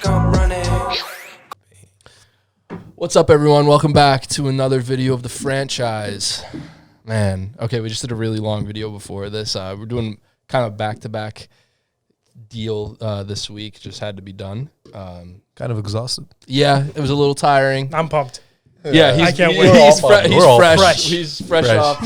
I'm running. What's up, everyone? Welcome back to another video of the franchise. Man, okay, we just did a really long video before this. We're doing kind of back-to-back deal this week. Just had to be done. Kind of exhausted. Yeah, it was a little tiring. I'm pumped. Yeah, I can't wait. He's fresh. fresh. He's fresh off.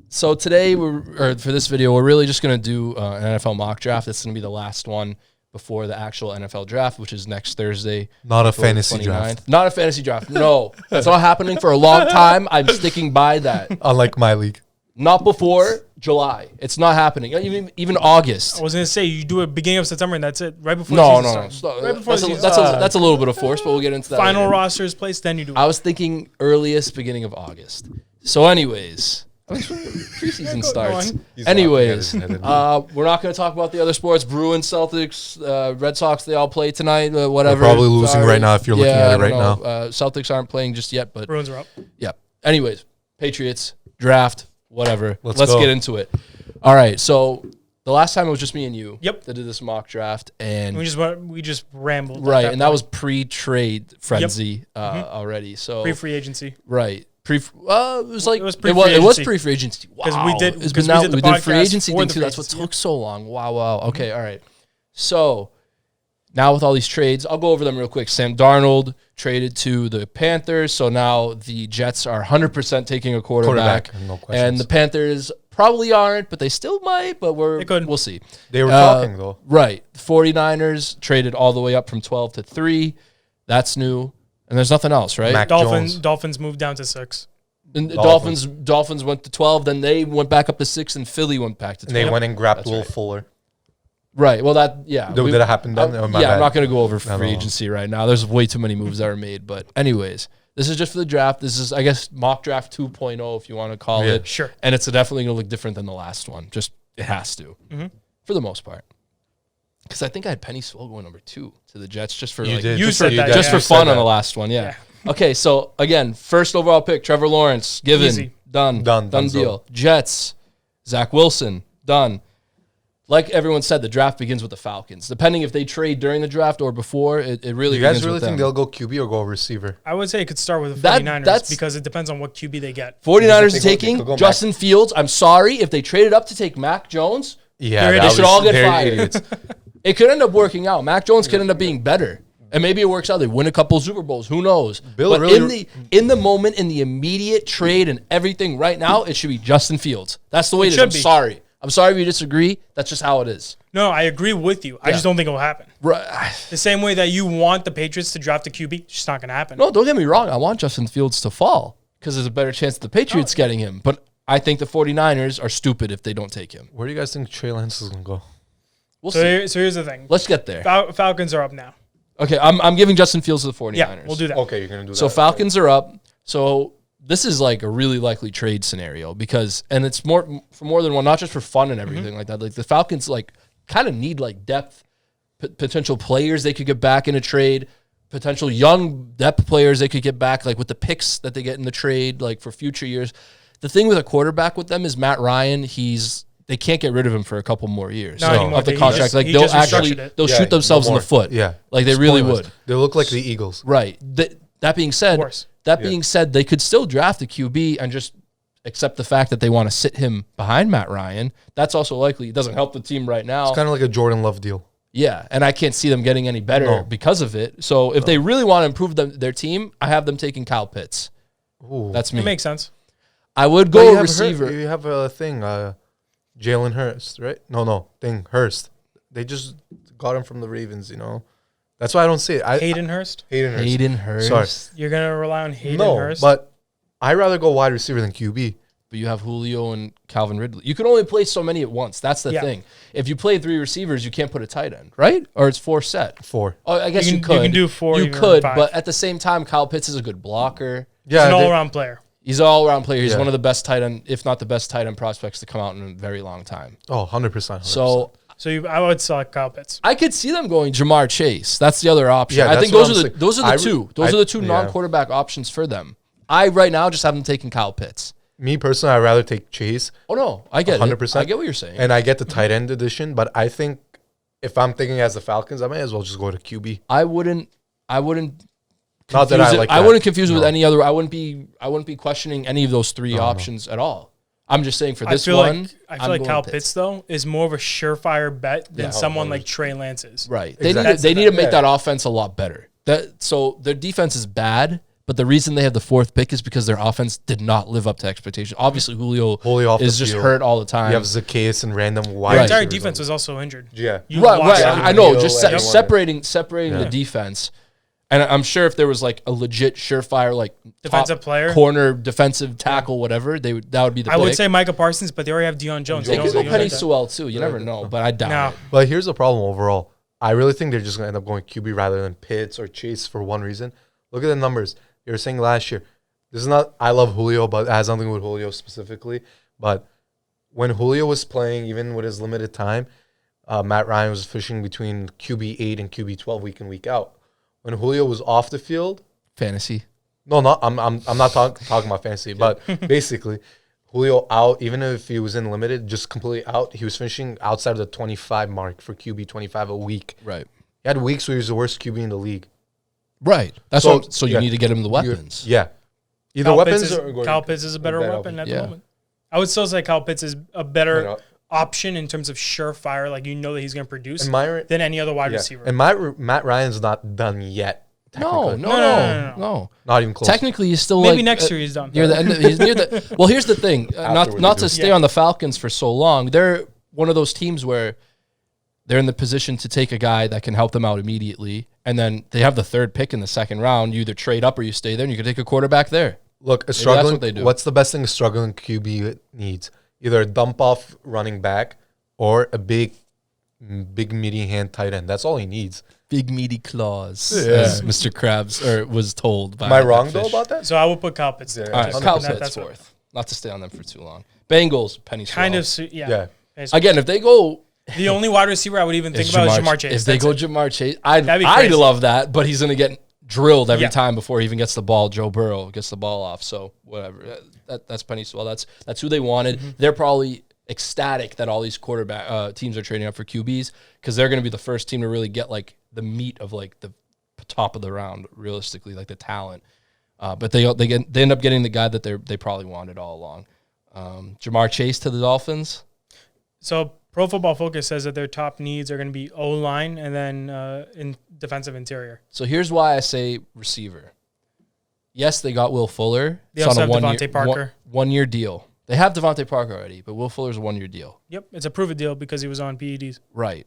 So today, for this video, we're really just going to do an NFL mock draft. It's going to be the last one before the actual NFL draft, which is next Thursday. Not a fantasy draft. Not a fantasy draft. No, that's not happening for a long time. I'm sticking by that. Unlike my league. Not before July. It's not happening. Even August. I was gonna say you do it beginning of September and that's it. Right before No. the season starts. Right before That's a little bit of force, but we'll get into that. Final later. rosters placed, then you do it. I was thinking earliest beginning of August. So, anyways, preseason starts. Anyways, we're not going to talk about the other sports. Bruins, Celtics, Red Sox, they all play tonight. Whatever. They're probably losing right now if you're looking at it right now. Celtics aren't playing just yet, but Bruins are up. Yeah. Anyways, Patriots, draft, whatever. Let's go. get into it. All right. So the last time it was just me and you. Yep. That did this mock draft, and we just rambled. Right, and that was pre-trade frenzy already. So pre-free agency. Right. It was like it was pre-free agency. Wow. Because we did we the did free podcast agency for thing the too. That's what free agency, took so long. Wow. Okay, all right. So now with all these trades, I'll go over them real quick. Sam Darnold traded to the Panthers, so now the Jets are 100% taking a quarterback. No questions. And the Panthers probably aren't, but they still might, but we'll see. They were talking, though. Right. The 49ers traded all the way up from 12 to 3. That's new. And there's nothing else, right? Dolphins moved down to 6. And the Dolphins went to 12, then they went back up to 6, and Philly went back to 12. And they went and grabbed Will Fuller. Right. Well, Did it happen then? I'm not going to go over free agency right now. There's way too many moves that are made. But anyways, this is just for the draft. This is, I guess, mock draft 2.0, if you want to call it. Sure. And it's definitely going to look different than the last one. Just, it has to, for the most part. Because I think I had Penny Sewell going number 2 to the Jets just for fun on the last one. Yeah. Okay, so again, first overall pick, Trevor Lawrence, given. Easy. Done deal. Jets, Zach Wilson, done. Like everyone said, the draft begins with the Falcons. Depending if they trade during the draft or before, it really begins with them. You guys really think they'll go QB or go receiver? I would say it could start with the 49ers because it depends on what QB they get. 49ers are taking Justin Fields. I'm sorry, if they traded up to take Mac Jones, they should all get fired. It could end up working out. Mac Jones could end up being better. And maybe it works out. They win a couple Super Bowls. Who knows? But in the moment, in the immediate trade and everything right now, it should be Justin Fields. That's the way it is. I'm sorry. I'm sorry if you disagree. That's just how it is. No, I agree with you. I just don't think it will happen. Right. The same way that you want the Patriots to draft a QB, it's just not going to happen. No, don't get me wrong. I want Justin Fields to fall because there's a better chance of the Patriots getting him. But I think the 49ers are stupid if they don't take him. Where do you guys think Trey Lance is going to go? We'll see. So here's the thing. Let's get there. Falcons are up now. Okay, I'm giving Justin Fields to the 49ers. Yeah, we'll do that. Okay, you're going to do that. So Falcons are up. So this is like a really likely trade scenario because, and it's more for more than one, not just for fun and everything like that. Like the Falcons like kind of need like depth, potential players they could get back in a trade, potential young depth players they could get back, like with the picks that they get in the trade, like for future years. The thing with a quarterback with them is Matt Ryan. They can't get rid of him for a couple more years of the contract. Like they'll shoot themselves in the foot. Yeah, like they really would. They look like the Eagles. Right. That being said, they could still draft a QB and just accept the fact that they want to sit him behind Matt Ryan. That's also likely. It doesn't help the team right now. It's kind of like a Jordan Love deal. Yeah, and I can't see them getting any better because of it. So if they really want to improve their team, I have them taking Kyle Pitts. Ooh. That's me. It makes sense. I would go a receiver. You have a thing, Jalen Hurst, right? Hurst. They just got him from the Ravens, That's why I don't see it. Hayden Hurst? Hayden Hurst. Sorry. You're going to rely on Hayden Hurst? No, but I'd rather go wide receiver than QB. But you have Julio and Calvin Ridley. You can only play so many at once. That's the thing. If you play 3 receivers, you can't put a tight end, right? Or it's 4 set. 4. Oh, I guess you could. You can do 4. You could, but at the same time, Kyle Pitts is a good blocker. Yeah, he's an all-around player. He's an all-around player. He's one of the best tight end, if not the best tight end prospects to come out in a very long time. Oh, 100%. So I would select Kyle Pitts. I could see them going Jamar Chase. That's the other option. Yeah, I think those are the two. Those are the two non-quarterback options for them. I right now just have them taking Kyle Pitts. Me personally, I'd rather take Chase. Oh no, I get 100%. I get what you're saying. And I get the tight end edition, but I think if I'm thinking as the Falcons, I might as well just go to QB. I wouldn't. Not that I like. I that. wouldn't confuse it with any other. I wouldn't be questioning any of those three options at all. I'm just saying for this one. I feel like Kyle Pitts though is more of a surefire bet than someone like Trey Lance is. Right. Exactly. They need to make that offense a lot better. So their defense is bad, but the reason they have the 4th pick is because their offense did not live up to expectations. Obviously, Julio off is the just field. hurt all the time. You have Zacchaeus and random wide. Their entire receivers defense on. was also injured. Yeah. You Right. watched Right. it. I know. Julio, Just everyone. separating the defense. And I'm sure if there was like a legit surefire like Defensive top player, corner, defensive tackle, whatever, that would be the I pick. would say Micah Parsons, but they already have Deion Jones. They could go don't Penny like that. Sewell too. You never know, but I doubt No. it. But here's the problem overall. I really think they're just going to end up going QB rather than Pitts or Chase for one reason. Look at the numbers. You were saying last year. This is not, I love Julio, but it has nothing with Julio specifically. But when Julio was playing, even with his limited time, Matt Ryan was fishing between QB 8 and QB 12 week in, week out. When Julio was off the field, Fantasy. no, I'm not talking about fantasy, but basically, Julio out, even if he was in limited, just completely out. He was finishing outside of the 25 mark for QB 25 a week. Right. He had weeks where he was the worst QB in the league. Right. That's So, so you yeah. need to get him the weapons. Yeah. Either Kyle weapons Pitts is, or Kyle Pitts is a better weapon at the Yeah. moment. I would still say Kyle Pitts is a better Yeah. option in terms of surefire, like you know that he's going to produce And my, than any other wide yeah. receiver. And Matt Ryan's not done yet. No, technically. no. Not even close. Technically, he's still Maybe like, next year he's done. near the end. He's near the. Well, here's the thing. Afterward, Not they to do. stay Yeah. on the Falcons for so long. They're one of those teams where they're in the position to take a guy that can help them out immediately, and then they have the 3rd pick in the 2nd round. You either trade up or you stay there, and you can take a quarterback there. Look, a that's struggling. what they do. What's the best thing a struggling QB needs? Either a dump off running back or a big meaty hand tight end. That's all he needs. Big meaty claws, Yeah. as Mr. Krabs was told. By Am I wrong though Fish. about that? So I would put Kyle Pitts there. Yeah. All right, Just Kyle looking at Pitts that, 4th. Not to stay on them for too long. Bengals, Penny Kind Sewell. of, yeah. Yeah. It's- Again, if they go, The only wide receiver I would even think about is Jamar Chase. If they That's go it. Jamar Chase, That'd be I'd crazy. love that, but he's going to get drilled every Yeah. time before he even gets the ball. Joe Burrow gets the ball off, so whatever. That's Penny Sewell. That's who they wanted. Mm-hmm. They're probably ecstatic that all these quarterback teams are trading up for QBs because they're going to be the first team to really get like the meat of like the top of the round, realistically, like the talent. But they end up getting the guy that they probably wanted all along. Jamar Chase to the Dolphins. So Pro Football Focus says that their top needs are going to be O-line and then in defensive interior. So here's why I say receiver. Yes, they got Will Fuller. They It's also on a have Devontae Parker. One-year deal. They have Devontae Parker already, but Will Fuller's a 1-year deal. Yep, it's a prove-it deal because he was on PEDs. Right.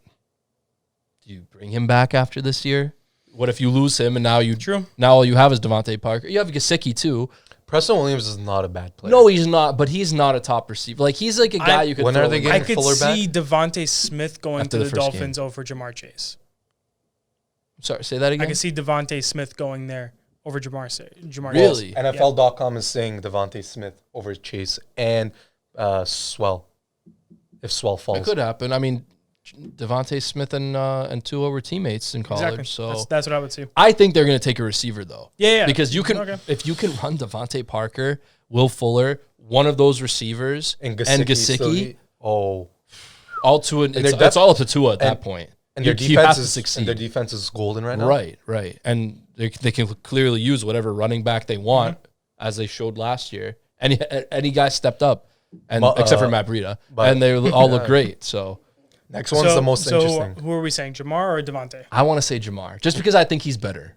Do you bring him back after this year? What if you lose him and now all you have is Devontae Parker? You have Gesicki too. Preston Williams is not a bad player. No, he's not, but he's not a top receiver. Like he's like a guy you could When throw are they in. getting I could Fuller back? see Devontae Smith going After to the the first Dolphins over Jamar Chase. Sorry, say that I again. could see Devontae Smith going there over Jamar Really? Chase. NFL.com is saying Devontae Smith over Chase and Swell. If Swell It falls. could happen. I mean, Devontae Smith and Tua were teammates in college, Exactly. so That's what I would see. I think they're going to take a receiver though. Yeah. Because you can, Okay. if you can run Devontae Parker, Will Fuller, one of those receivers, and Gesicki, oh. all Tua, it's all up to Tua at that point. And You their have defense to is succeed. and their defense is golden right now. Right. And they can clearly use whatever running back they want, as they showed last year. Any guy stepped up, and except for Matt Breida, and they all look great. So Next one's the most interesting. Who are we saying, Jamar or Devontae? I want to say Jamar, just because I think he's better.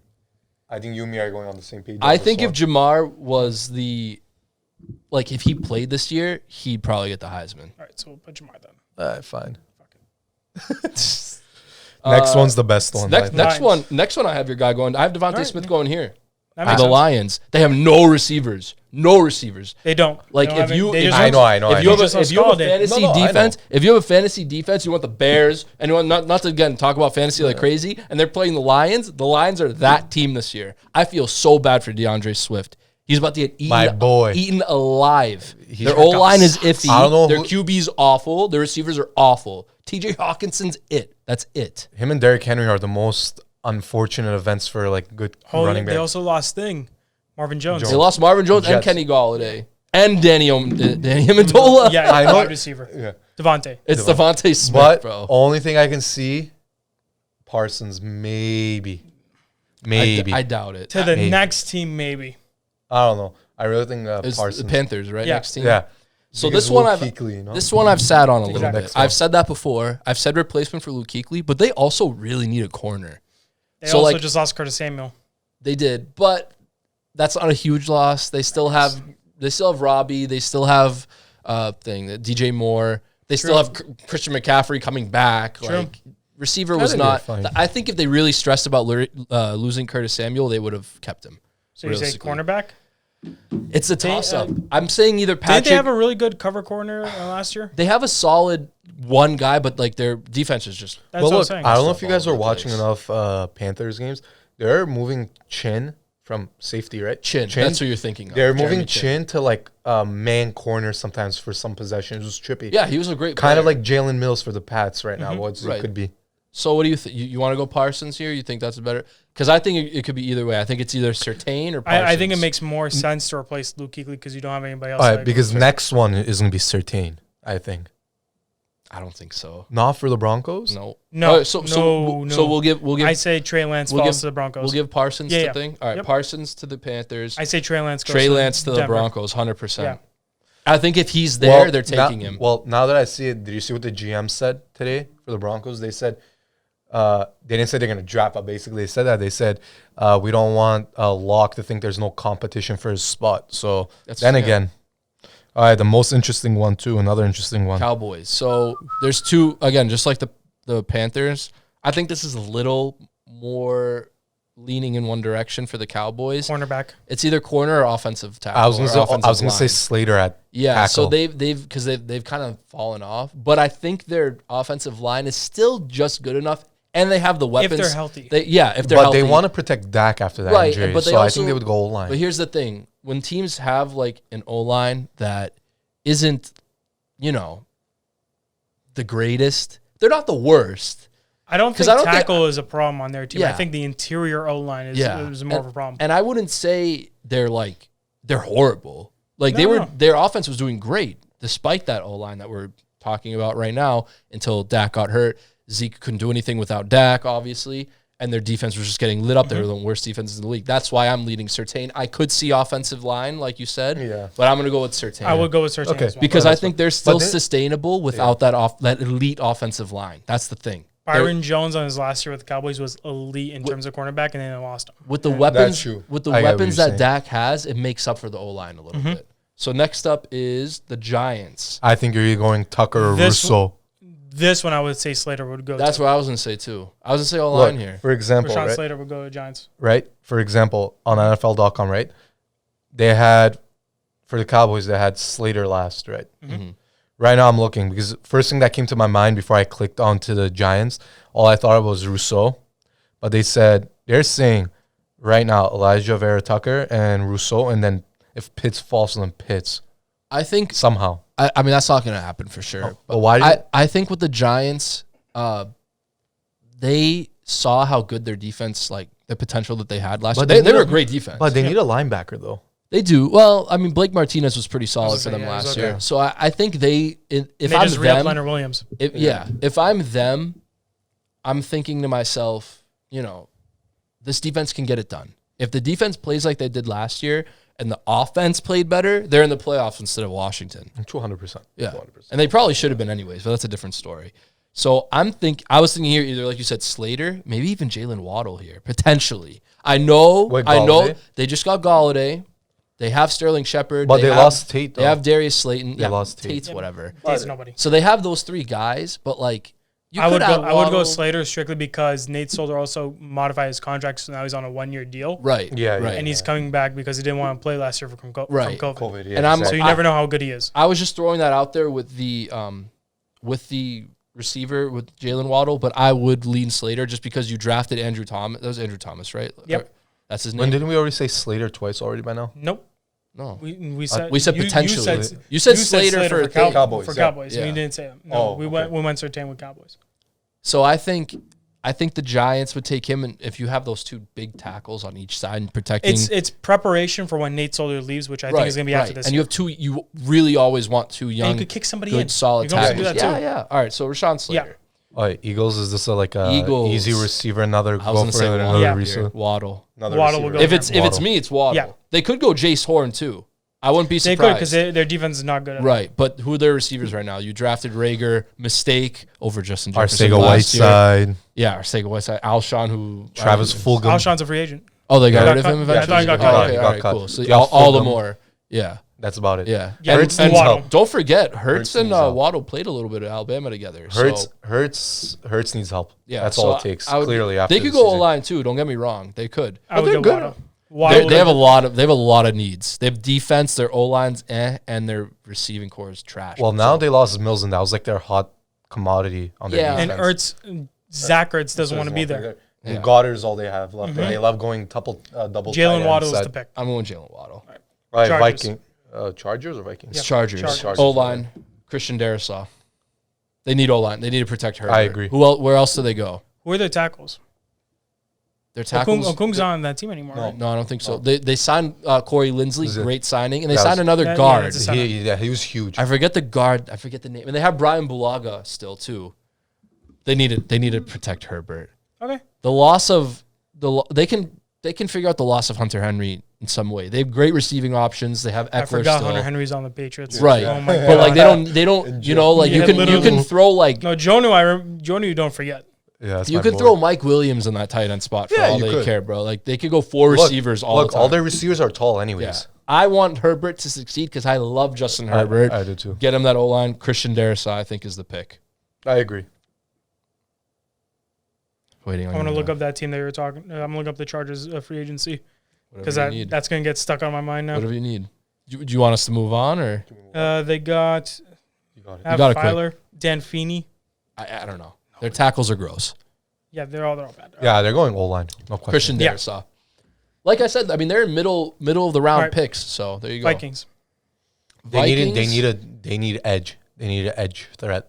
I think you and me are going on the same page. I on this think if one. Jamar was if he played this year, he'd probably get the Heisman. All right, so we'll put Jamar then. Fine. Next one's the best one. Next Lions. one I have your guy going. I have Devontae right, Smith going here. That For makes the sense. Lions. They have no receivers. No receivers. They don't. Like, They don't if have you- any- they if just- I know. If you have just a scalded. fantasy No, I know. defense, you want the Bears, and you want not to again talk about fantasy like crazy, and they're playing the Lions are that team this year. I feel so bad for DeAndre Swift. He's about to get My boy. eaten alive. He's Their got- O-line is iffy. I don't know Their who- QB's awful. Their receivers are awful. TJ Hawkinson's it. That's it. Him and Derrick Henry are the most unfortunate events for like good running They back. also lost Marvin Jones. They lost Marvin Jones and Jets. Kenny Galladay and Danny Amendola. Yeah, I know- wide receiver. Yeah. Devontae. It's Devontae Smith, But bro. only thing I can see Parsons, maybe. I doubt it. To the Maybe. next team, maybe. I don't know. I really think It's Parsons. the Panthers, right? Yeah. Next team. Yeah. So Because this one Luke I've Kuechly, you know? this one I've sat on a little Exactly. bit. I've said that before. I've said replacement for Luke Kuechly, but they also really need a corner. They So, also like- just lost Curtis Samuel. They did, but that's not a huge loss. They still have Robbie. They still have DJ Moore. They still have Christian McCaffrey coming back. True. Like receiver I was think they're not. fine. I think if they really stressed about losing Curtis Samuel, they would have kept him. So you say realistically. cornerback? It's a toss up. I'm saying either Didn't Patrick. they have a really good cover corner last year? They have a solid one guy, but like their defense is just. That's But what I'm look, saying. I don't know if Stuff you guys all are over the watching place. enough Panthers games. They're moving Chin from safety, right? Chin. That's what you're thinking of. They're Jeremy moving Chin to like man corner sometimes for some possessions. It was trippy. Yeah, he was a great Kind of player. like Jalen Mills for the Pats right now. What Right. it could be. So what do you think? You want to go Parsons here? You think that's a better? Because I think it could be either way. I think it's either Surtain or Parsons. I think it makes more sense to replace Luke Kuechly because you don't have anybody else. All right, that because goes- next one is going to be Surtain, I think. I don't think so. Not for the Broncos? No. No, All right, so no. we'll give I say Trey Lance we'll falls give- to the Broncos. we'll give Parsons Yeah, to yeah. thing. All right, Yep. Parsons to the Panthers. I say Trey Lance goes Trey Lance to the Denver. Broncos, 100%. Yeah. I think if he's there, they're now- taking him. Well, now that I see it, did you see what the GM said today for the Broncos? They said they didn't say they're going to draft, but basically they said that. They said we don't want Locke to think there's no competition for his spot. So Yeah. again, all right, the most interesting one too, another interesting one. Cowboys. So there's two, again, just like the Panthers. I think this is a little more leaning in one direction for the Cowboys. Cornerback. It's either corner or offensive tackle. I was going or to say line. Slater at Yeah, so tackle. they've kind of fallen off, but I think their offensive line is still just good enough, and they have the weapons. they're healthy. if they're but healthy. they want to protect Dak after that Right, injury, but they so I also- think they would go O-line. But here's the thing: when teams have like an O line that isn't, the greatest, they're not the worst. I don't 'Cause think I don't think- tackle is a problem on their team. I Yeah. think the interior O line is more of a problem. And I wouldn't say they're horrible. Like No. their offense was doing great despite that O line that we're talking about right now until Dak got hurt. Zeke couldn't do anything without Dak, obviously, and their defense was just getting lit up. They were the worst defenses in the league. That's why I'm leading Surtain. I could see offensive line, like you said, Yeah. but I'm going to go with Surtain. I would go with Surtain Okay. as well. because Well, I that's think they're still then- sustainable without that elite offensive line. That's the thing. Byron Jones on his last year with the Cowboys was elite in terms of cornerback, and then they lost him. With the weapons, true. with the I get what weapons you're that saying. Dak has, it makes up for the O line a little bit. So next up is the Giants. I think you're either going Tucker or This Russo. This one I would say Slater would go. That's to. what I was gonna say too. I was gonna say O Look, line here. for example, Rashawn right? Slater would go to Giants. Right? For example, on NFL.com, right? They had, for the Cowboys, they had Slater last, right? Mm-hmm. Right now I'm looking because first thing that came to my mind before I clicked onto the Giants, all I thought of was Rousseau. But they're saying right now Elijah Vera Tucker and Rousseau, and then if Pitts falls, then Pitts I think. somehow. I mean, that's not gonna happen for sure. But why do you, I think with the Giants, they saw how good their defense, like the potential that they had last year. But They were a great defense. but they need a linebacker though. They do. Well, I mean, Blake Martinez was pretty solid was for gonna them say, yeah, he was last okay. year. So I think if They I'm just re-upped them, Leonard Williams. if I'm them, I'm thinking to myself, this defense can get it done. If the defense plays like they did last year and the offense played better, they're in the playoffs instead of Washington. 200%. Yeah. 200%. And they probably should have been anyways, but that's a different story. So I was thinking here either, like you said, Slater, maybe even Jalen Waddle here, potentially. I know Galladay? they just got Galladay. They have Sterling Shepard. But they lost Tate, They though. have Darius Slayton. They lost Tate. Tate's whatever. Tate's nobody. So they have those three guys, but like I would go Waddle. Slater strictly because Nate Solder also modified his contract, so now he's on a 1-year deal. Right. Yeah, right. And he's coming back because he didn't want to play last year from Right. COVID. COVID, yeah, And I'm- So you never know how good he is. I was just throwing that out there with the receiver with Jalen Waddle, but I would lean Slater just because you drafted Andrew Thomas. That was Andrew Thomas, right? Yep. Or- that's his When name. didn't we already say Slater twice already by now? Nope. No. We said potentially. You You said said Slater for Cowboys, For yeah. Cowboys. Yeah. We didn't say him. No, Oh, we okay. went Surtain with Cowboys. So I think the Giants would take him, and if you have those two big tackles on each side and protecting, It's preparation for when Nate Solder leaves, which I think is going to be after this. And year. you have two. You really always want two young, And you could kick somebody good, in. solid You can also do tackles. that too. Yeah. All right. So Rashawn Slater. Eagles, is this like a Eagles. easy receiver? Another I was go gonna for say another Waddle. Yeah. receiver? Waddle. Another Waddle will receiver. go If it's me, it's Waddle. Yeah. They could go Jace Horn too. I wouldn't be They surprised. could because their defense is not good at all. Right, but who are their receivers right now? You drafted Rager, mistake over Justin Jefferson Arcega last year. Whiteside, Yeah, Arcega Whiteside. Alshon, who Travis Fulgham. Alshon's a free agent. Oh, they got Yeah, rid of got him cut. Yeah, I eventually. thought he got Okay, cut. okay, He all got right, cut. cool. So Yeah, all the Fulgham. more, yeah, That's about it. yeah. Hurts and needs Waddle. help. Don't forget, Hurts Hurts and needs help. Waddle played a little bit at Alabama together. Hurts needs help. Yeah, That's so all it takes. I would- Clearly, after they could the go season. O-line too. Don't get me wrong, they could. I would they're go good. Waddle. Waddle They have a lot of needs. They have defense, their O-line's and their receiving core is trash. Well, now they lost Mills, and that was like their hot commodity on their Yeah. defense. and Zach Ertz doesn't want to be there. And Yeah. Goddard's all they have left. And they love going double. Jalen Waddle is the pick. I'm going Jalen Waddle. Right, Chargers. Viking, Chargers or Vikings? It's Yeah. Chargers. Chargers. O-line, Christian Darrisaw. They need O-line. They need to protect Herbert. I agree. Where else do they go? Who are their tackles? Their tackles. Okung's not on that team anymore. Right? No, I don't think so. They signed Corey Lindsley, Is it- great signing, and they That signed was- another Yeah, guard. that's a center. He was huge. I forget the guard. I forget the name. And they have Brian Bulaga still too. They need to protect Herbert. Okay. The loss of they can figure out the loss of Hunter Henry in some way. They have great receiving options. They have I Eckler forgot still. Hunter Henry's on the Patriots. Right. Oh my But god. like they don't you know, like Yeah, you can literally. throw like No, Jonah, you don't forget. Yeah, that's you my could boy. throw Mike Williams in that tight end spot for Yeah, all you they could. care, bro. Like they could go four Look, receivers all the time. all their receivers are tall, anyways. Yeah. I want Herbert to succeed because I love Justin Herbert. I do too. Get him that O-line. Christian Darrisaw, I think, is the pick. I agree. Waiting on I want to you look now. up that team that you were talking. I'm gonna look up the Chargers free agency because Whatever you need. that's gonna get stuck on my mind now. Whatever you need. Do you want us to move on or They got You got it. got it quick. Filer, Dan Feeney. I don't know. Their tackles are gross. Yeah, they're all bad. Yeah, they're going O-line. No question. Christian Yeah. Darrisaw. Like I said, I mean they're in middle of the round Right. picks. So there you go. Vikings. They Vikings. need edge. They need an edge threat.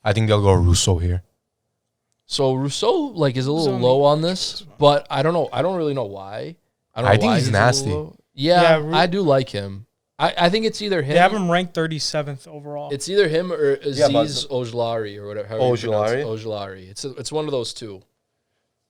I think they'll go Russo here. So Rousseau like is a little Rousseau low on this, but I don't know. I don't really know why. I don't know I think why he's a little nasty. low. Yeah, Yeah, Ru- I do like him. I think it's either him. They have him ranked 37th overall. It's either him or Yeah, but- Aziz Ojlari or whatever. however you pronounce it. Ojlari. It's one of those two.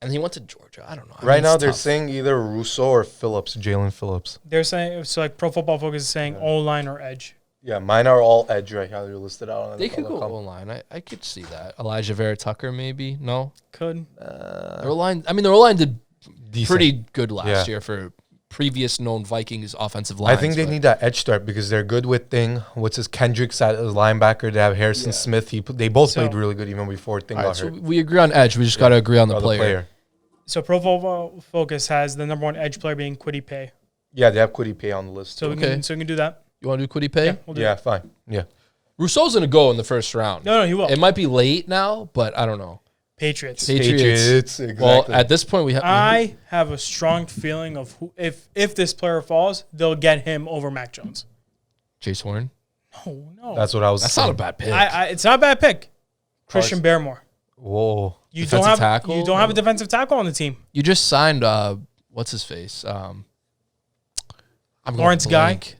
And he went to Georgia. I don't know. I Right mean, now, it's they're tough. saying either Russo or Phillips, Jalen Phillips. They're saying so like Pro Football Focus is saying O-line or edge. Yeah, mine are all edge right now. They're listed out on They could go NFL.com. O-line. I could see that. Elijah Vera Tucker, maybe. No, Could. their O-line. I mean, their O-line did Decent. pretty good last Yeah. year for previous known Vikings offensive lines. I think they but- need that edge threat because they're good with what's his Kendricks at as linebacker. They have Harrison Smith. They both So- played really good even before Thing All right, got so hurt. we agree on edge. We just got to agree on the Or player. So Pro Football Focus has the number one edge player being Kwity Paye. Yeah, they have Kwity Paye on the list. So too. we can do that. You want to do Kwity Paye? Yeah, we'll do Yeah, that. fine. Yeah. Rousseau's going to go in the first round. No, he will. It might be late now, but I don't know. Patriots. Patriots. Exactly. Well, at this point, we have. I have a strong feeling of who, if this player falls, they'll get him over Mac Jones. Chase Horn. No. That's what I was That's saying. not a bad pick. It's not a bad pick. Christian Barrymore. Whoa. You Defensive don't have tackle? you don't have a defensive tackle on the team. You just signed what's his face? I'm going Lawrence Guy? blank.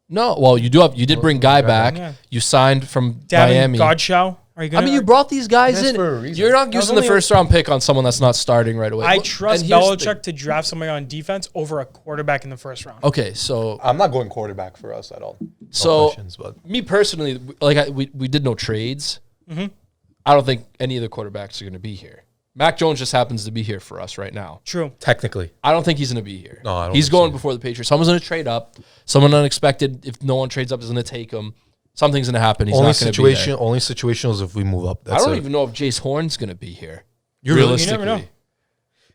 No, well you did bring Guy back. Yeah. You signed from Davin Miami. Godchow. Are you I gonna? mean, you brought these guys That's in. for a reason. You're not That was using the only first round pick on someone that's not starting right away. I Look, trust and here's the Belichick to draft somebody on defense over a quarterback in the first round. Okay, so I'm not going quarterback for us at all. No So- questions, but me personally, we did no trades. Mm-hmm. I don't think any of the quarterbacks are going to be here. Mac Jones just happens to be here for us right now. True. technically, I don't think he's going to be here. No, I don't He's think going so. before the Patriots. Someone's going to trade up. Someone unexpected, if no one trades up, is going to take him. Something's going to happen. He's only not going to be there. only situational if we move up. I That's don't it. even know if Jace Horn's going to be here. You really- realistically, You never know.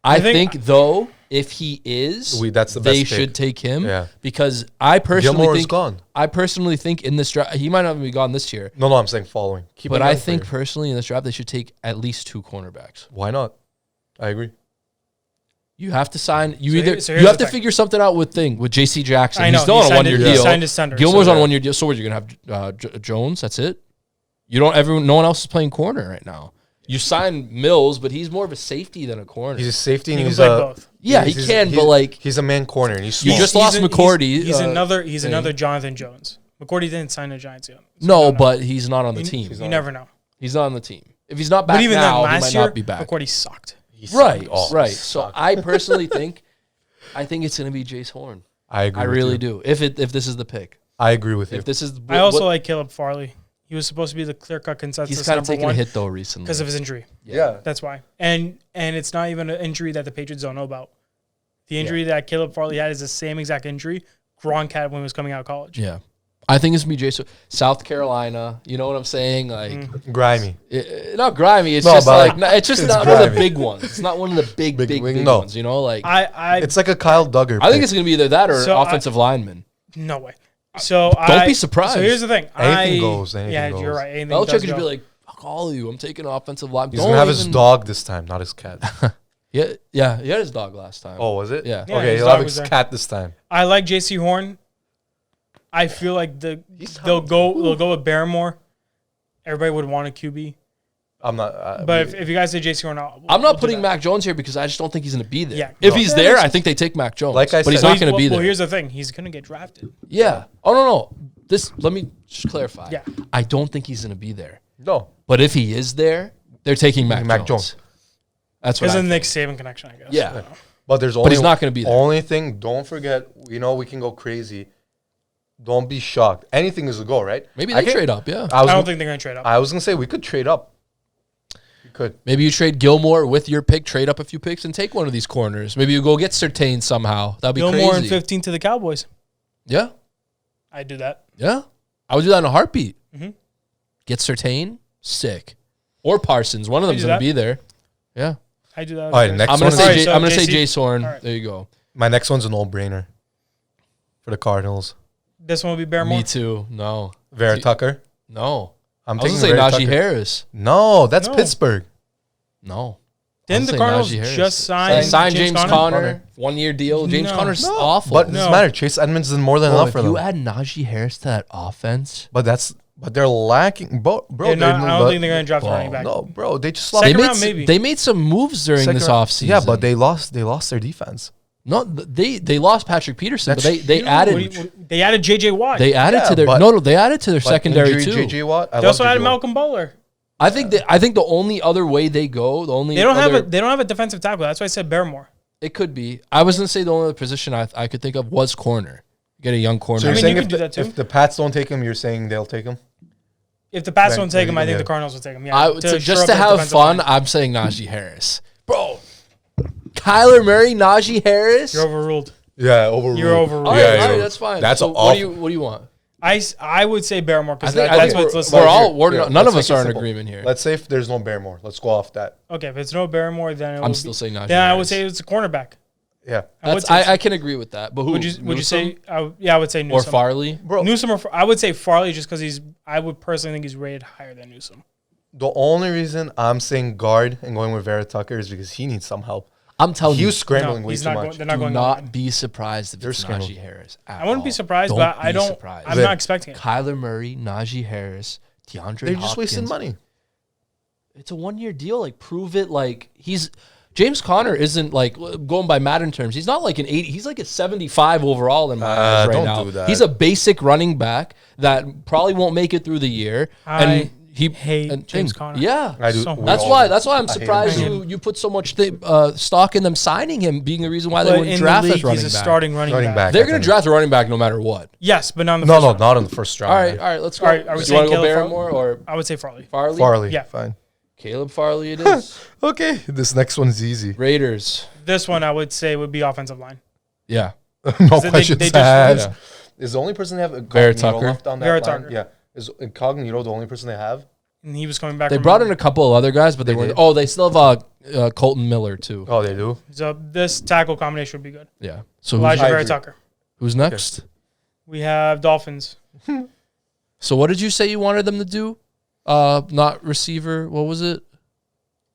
I I think- think though, if he is, That's the they best pick. should take him. Yeah. Because I personally Gilmore is think gone. I personally think in this draft he might not even be gone this year. No, I'm saying following. Keep But him I young for think you. personally in this draft they should take at least 2 cornerbacks. Why not? I agree. You have to sign. So here's You have the to thing. figure something out with J.C. Jackson. I know, He's still he on a signed 1 year it- he deal. signed his tender, Gilmore's so on a yeah. 1 year deal. So what, you're gonna have Jones? That's it. You don't. No one else is playing corner right now. You signed Mills, but he's more of a safety than a corner. He's a safety and He can he's play a both. Yeah, he can, but like he's a man corner and he's You small. just lost McCourty, He's thing. another Jonathan Jones. McCourty didn't sign the Giants yet. So no, you don't know. but he's not on the team. You never know. He's not on the team. If he's not back But even now, then, he last might year, not be back. McCourty sucked. Right, Oh, right. he So sucked. I personally think it's going to be Jace Horn. I agree. I with really you. do. If this is the pick, I agree with you. if this is, I also like Caleb Farley. He was supposed to be the clear-cut consensus he's kind of number taking a one hit though recently because of his injury. Yeah. That's why. And it's not even an injury that the Patriots don't know about. The injury that Caleb Farley had is the same exact injury Gronk had when he was coming out of college. Yeah. I think it's going to be Jace. South Carolina. You know what I'm saying? Like, Grimy. Not grimy. It's No, just but like, it's just it's not one of the grimy. big ones. It's not one of the big no. ones. You know, like It's like a Kyle Duggar. I think it's going to be either that or So offensive lineman. No way. So Don't be surprised. So here's the thing. Anything goes. Anything yeah, goes. you're right. Anything Belichick does could go. be like, fuck all of you. I'm taking an offensive line. He's gonna have his dog this time, not his cat. Yeah, he had his dog last time. Oh, was it? Yeah. Yeah, Okay, his he'll dog have was his there. cat this time. I like J.C. Horn. I feel like they'll go with Barrymore. Everybody would want a QB. I'm not. But if you guys say J.C. Horn, I'm we'll not do putting that. Mac Jones here because I just don't think he's going to be there. Yeah. If No. he's Yeah, there, makes I think they take Mac Jones. Like I but he's said- not going to be there. Well, here's the thing. He's going to get drafted. Yeah. Oh, no. Let me just clarify. Yeah. I don't think he's going to be there. No. But if he is there, they're taking Mac Jones. That's what Because I of the think. Nick Saban connection, I guess. Yeah. But there's only. he's not gonna be there. Only thing. Don't forget. We can go crazy. Don't be shocked. Anything is a go, right? Maybe I they can- trade up, yeah. I I was. don't think they're going to trade up. I was gonna say we could trade up. We could. Maybe you trade Gilmore with your pick, trade up a few picks, and take one of these corners. Maybe you go get Surtain somehow. That'd be Gilmore crazy. and 15 to the Cowboys. Yeah. I'd do that. Yeah. I would do that in a heartbeat. Mhm. Get Surtain, sick. Or Parsons. One of them's do going to that. be there. Yeah. I'd do that. All right, next I'm going to one say is- I'm going to say JC Jace Horn. All right. There you go. My next one's a no-brainer for the Cardinals. This one will be Barrymore. Me too. No. Vera Tucker. No. I'm I was taking going to say Vera Najee Tucker. Harris. No, that's No. Pittsburgh. No. Didn't I'll the say Cardinals Najee Harris. just They sign signed James Conner? Conner. 1 year deal. James No. Conner's No. awful. But it No. doesn't matter. Chase Edmonds did more than Bro, enough if for you them. add Najee Harris to that offense, But they're lacking. Bro, I don't think they're going to draft a running back. No, bro, they just lost. Second they round, maybe. they made some moves during second this round. offseason. Yeah, but they lost their defense. No, they lost Patrick Peterson, but That's they huge. added They added J.J. Watt. they added Yeah, to their but- they added to their But secondary injury, too. JJ Watt. I They also love added JJ Watt. Malcolm Butler. I think the only other way they go, the only They don't other, have a defensive tackle. That's why I said Barrymore. it could be. I was gonna say the only other position I could think of was corner. Get a young corner. So you're mean, saying you if could do that too. if the Pats don't take him, you're saying they'll take him? If the Pats Right, don't take him, I think yeah. the Cardinals will take him. Yeah, just shore to up their have defensive fun, line. I'm saying Najee Harris, bro. Kyler Murray, Najee Harris. You're overruled. Yeah, overruled. You're overruled. All Yeah, right, yeah. that's fine. That's so an what awful- do you want? I would say Barrymore I because think, that's I think what's we're, listed. we're all Here, none of let's us make it are in simple. agreement here. Let's say if there's no Barrymore, let's go off that. Okay, if it's no Barrymore, then it I'm would still be, saying Najee. then I would Harris. say it's a cornerback. Yeah, I would That's, say. I can agree with that. But who would you Newsome say? I would say or Newsome. Farley? bro. Newsome or I would say Farley just because I would personally think he's rated higher than Newsome. The only reason I'm saying guard and going with Vera Tucker is because he needs some help. I'm telling He you, was scrambling No, way he's too not much. going- they're not do going not online. be surprised if They're it's scrambling. Najee Harris. I wouldn't be all. surprised, Don't but I be don't. surprised. I'm Then- not expecting it. Kyler Murray, Najee Harris, DeAndre They're just wasting Hopkins. money. It's a 1 year deal. Like, prove it. Like, James Conner isn't like going by Madden terms. He's not like an 80. He's like a 75 overall in my eyes right don't now. do that. He's a basic running back that probably won't make it through the year. I he hate and James thing- Conner. Yeah, I do. So we That's all why. do. That's why I'm I hate him. surprised I hate you put so much stock in them signing him, being the reason why they But wouldn't in draft the as league, running he's a back. starting running Running back. back. They're I going to think. draft a running back no matter what. Yes, but not in the No, first no, round. not in the first round. All right, man. all right. Let's go. All right, are we Do you saying want to go Caleb Barrymore or I would say Farley. Farley? Farley. Yeah. Fine. Caleb Farley. It is. Okay, this next one's easy. Raiders. This one I would say would be offensive line. Yeah. No they- questions they just- asked. Yeah. Is the only person they have Vera Incognito Tucker. left on that Vera line? Tucker. Yeah. Is Incognito the only person they have? And he was coming back. They from brought in a couple of other guys, but they They weren't. did. Oh, they still have Colton Miller too. Oh, they do? So this tackle combination would be good. Yeah. So Elijah I Vera agree. Tucker. who's next? We have Dolphins. So what did you say you wanted them to do? Not receiver. What was it?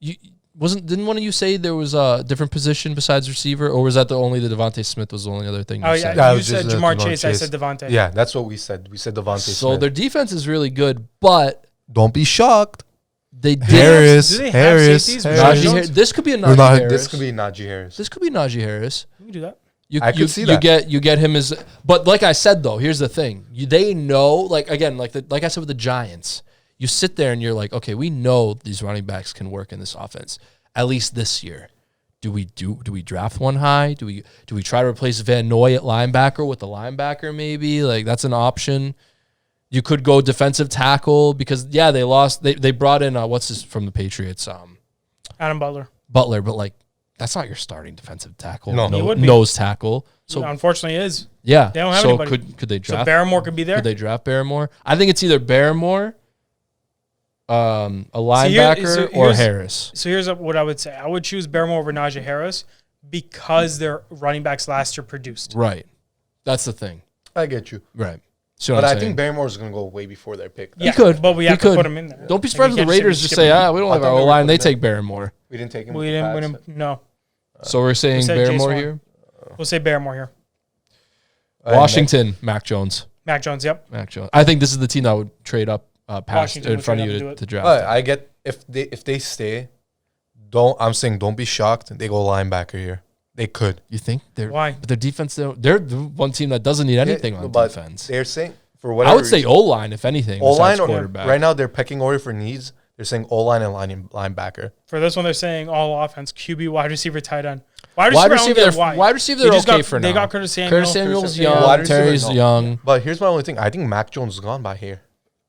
You didn't one of you say there was a different position besides receiver, or was that the Devontae Smith was the only other thing? You Oh said? yeah, That you was said just, Jamar Jamar Chase. I Chase. said Devontae. Yeah, that's what we said. We said Devontae So Smith. their defense is really good, but Don't be shocked. they did. Harris. Do they have Harris. safeties? Harris. Najee Najee Jones? Harris. This could be a No, Najee no, Harris. this could be Najee Harris. This could be Najee Harris. We can do that. I could see that. You get him as, but like I said though, here's the thing: they know, like again, like I said with the Giants, you sit there and you're like, okay, we know these running backs can work in this offense, at least this year. Do we draft one high? Do we try to replace Van Noy at linebacker with a linebacker maybe? Like, that's an option. You could go defensive tackle because, yeah, they lost. They brought in, what's this from the Patriots? Adam Butler. Butler, but, like, that's not your starting defensive tackle. No. He would be. Nose tackle. So, Unfortunately, it is. yeah. They don't have so anybody. could they draft? So Barrymore could be there. Could they draft Barrymore? I think it's either Barrymore, a linebacker, or here's- Harris. So here's what I would say. I would choose Barrymore over Najee Harris because their running backs last year produced. Right. That's the thing. I get you. Right. See But what I'm I saying? think Barrymore is going to go way before their pick. Yeah, could. but we He have to could. put him in there. Don't be Like, surprised we if the can't Raiders just say, we don't I have thought our we were O-line. They putting take Barrymore. We didn't take him. We didn't. No, So we're saying said Barrymore Jason here. we'll say Barrymore here. Washington, Mac Jones. Mac Jones. Yep. Mac Jones. I think this is the team that would trade up past Washington in would front of trade you up and to do it. draft. I get if they stay. I'm saying don't be shocked. They go linebacker here. They could. You think they're Why? But their defense, they're the one team that doesn't need anything on but defense. They're saying for whatever I would say O-line if anything. O-line besides or quarterback. right now they're pecking order for needs. They're saying O-line and linebacker. For this one, they're saying all offense: QB, wide receiver, tight end. Wide I don't receiver, get they're, why. wide receiver, They they're just okay got- for now. They got Curtis Samuel. Curtis Samuel's Curtis young. Samuel. Wide receiver, Terry's no. young. But here's my only thing. I think Mac Jones is gone by here.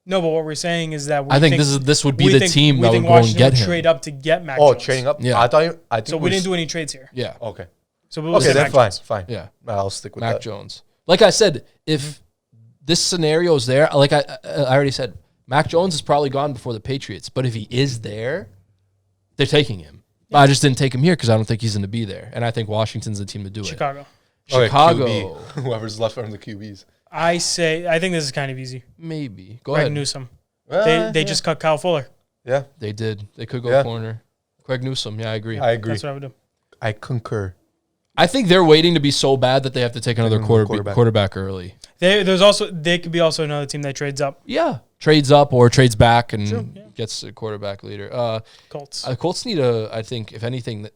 No, but what we're saying is that I think this would be we the think- team we that would think go and Washington get would him. trade up to get Mac Oh, Jones. trading up. Yeah. I thought. I think So we didn't do any trades here. Yeah. Okay. So we'll Okay, say then Mac fine, Jones. fine. Yeah. I'll stick with Mac that. Jones. Like I said, if this scenario is there, like I already said, Mac Jones is probably gone before the Patriots. But if he is there, they're taking him. But I just didn't take him here because I don't think he's going to be there. And I think Washington's the team to do Chicago. it. Chicago. QB. Whoever's left from the QBs. I think this is kind of easy. Maybe. Go Greg ahead. Newsome. Yeah. They just cut Kyle Fuller. Yeah, They did. They could go Yeah. corner. Craig Newsome. Yeah, I agree. I agree. That's what I would do. I concur. I think they're waiting to be so bad that they have to take another quarterback early. They could be also another team that trades up. Yeah. Trades up or trades back and True, yeah. gets a quarterback later. Colts. Colts need I think, if anything,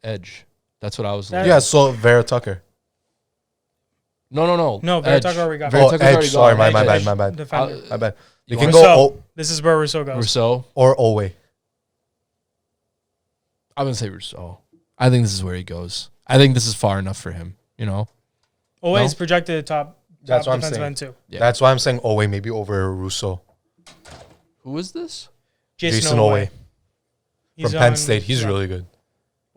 edge. That's what I was That- Yeah, so Vera Tucker. No. No, Vera Tucker already got Vera Oh, Tucker's edge. already Sorry, gone. my Edge. bad. Defender. My bad. They You can want go This is where Rousseau goes. Rousseau. or Owe. I'm going to say Rousseau. I think this is where he goes. I think this is far enough for him, you know? Always No? projected top That's what I'm defensive saying. end too. Yeah. That's why I'm saying Owe maybe over Russo. Who is this? Jason Owe He's from Penn on- State. He's yeah. really good.